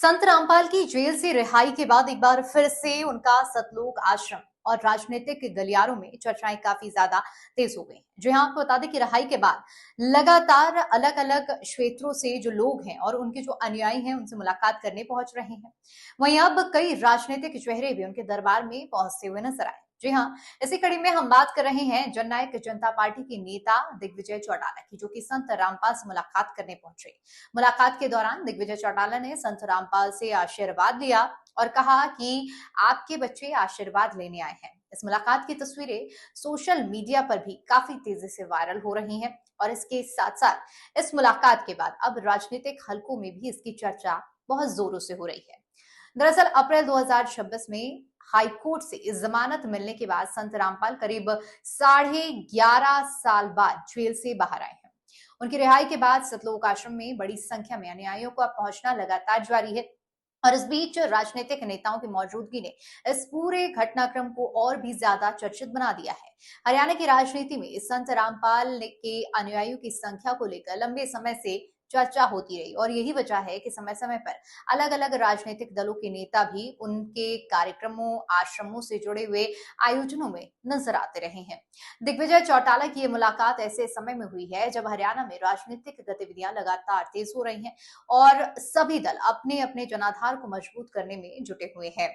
संत रामपाल की जेल से रिहाई के बाद एक बार फिर से उनका सतलोक आश्रम और राजनीतिक गलियारों में चर्चाएं काफी ज्यादा तेज हो गई। जो यहाँ आपको बता दें कि रिहाई के बाद लगातार अलग अलग क्षेत्रों से जो लोग हैं और उनके जो अनुयायी हैं उनसे मुलाकात करने पहुंच रहे हैं। वहीं अब कई राजनीतिक चेहरे भी उनके दरबार में पहुंचते हुए नजर आए। जी हाँ, इसी कड़ी में हम बात कर रहे हैं जननायक जनता पार्टी के नेता दिग्विजय चौटाला की, जो कि संत रामपाल से मुलाकात करने पहुंचे। मुलाकात के दौरान दिग्विजय चौटाला ने संत रामपाल से आशीर्वाद लिया और कहा कि आपके बच्चे आशीर्वाद लेने आए हैं। इस मुलाकात की तस्वीरें सोशल मीडिया पर भी काफी तेजी से वायरल हो रही हैं और इसके साथ साथ इस मुलाकात के बाद अब राजनीतिक हलकों में भी इसकी चर्चा बहुत जोरों से हो रही है। दरअसल अप्रैल 2026 में हाई कोर्ट से जमानत मिलने के बाद संत रामपाल करीब 11.5 साल बाद जेल से बाहर आए हैं। उनकी रिहाई के बाद सतलोक आश्रम में बड़ी संख्या में अनुयायियों का पहुंचना लगातार जारी है और इस बीच राजनीतिक नेताओं की मौजूदगी ने इस पूरे घटनाक्रम को और भी ज्यादा चर्चित बना दिया है। हरियाणा की राजनीति में संत रामपाल के अनुयायियों की संख्या को लेकर लंबे समय से चर्चा होती रही और यही वजह है कि समय समय पर अलग अलग राजनीतिक दलों के नेता भी उनके कार्यक्रमों आश्रमों से जुड़े हुए आयोजनों में नजर आते रहे हैं। दिग्विजय चौटाला की ये मुलाकात ऐसे समय में हुई है जब हरियाणा में राजनीतिक गतिविधियां लगातार तेज हो रही हैं और सभी दल अपने अपने जनाधार को मजबूत करने में जुटे हुए हैं।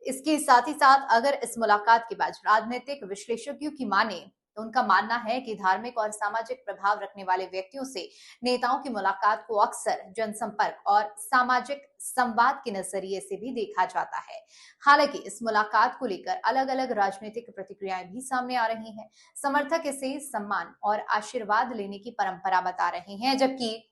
इसके साथ ही साथ अगर इस मुलाकात के बाद राजनीतिक विश्लेषकों की माने तो उनका मानना है कि धार्मिक और सामाजिक प्रभाव रखने वाले व्यक्तियों से नेताओं की मुलाकात को अक्सर जनसंपर्क और सामाजिक संवाद के नजरिए से भी देखा जाता है। हालांकि इस मुलाकात को लेकर अलग अलग राजनीतिक प्रतिक्रियाएं भी सामने आ रही हैं। समर्थक इसे सम्मान और आशीर्वाद लेने की परंपरा बता रहे हैं, जबकि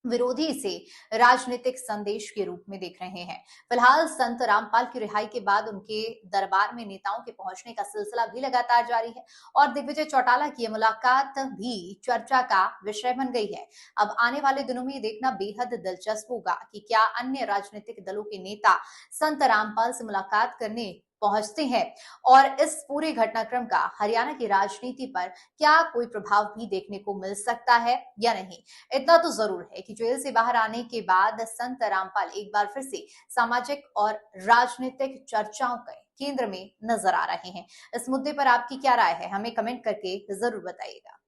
विरोधी इसे राजनीतिक संदेश के रूप में देख रहे हैं। फिलहाल संत रामपाल की रिहाई के बाद उनके दरबार में नेताओं के पहुंचने का सिलसिला भी लगातार जारी है और दिग्विजय चौटाला की मुलाकात भी चर्चा का विषय बन गई है। अब आने वाले दिनों में देखना बेहद दिलचस्प होगा कि क्या अन्य राजनीतिक दलों के नेता संत रामपाल से मुलाकात करने पहुंचते हैं और इस पूरे घटनाक्रम का हरियाणा की राजनीति पर क्या कोई प्रभाव भी देखने को मिल सकता है या नहीं। इतना तो जरूर है कि जेल से बाहर आने के बाद संत रामपाल एक बार फिर से सामाजिक और राजनीतिक चर्चाओं के केंद्र में नजर आ रहे हैं। इस मुद्दे पर आपकी क्या राय है, हमें कमेंट करके जरूर बताइएगा।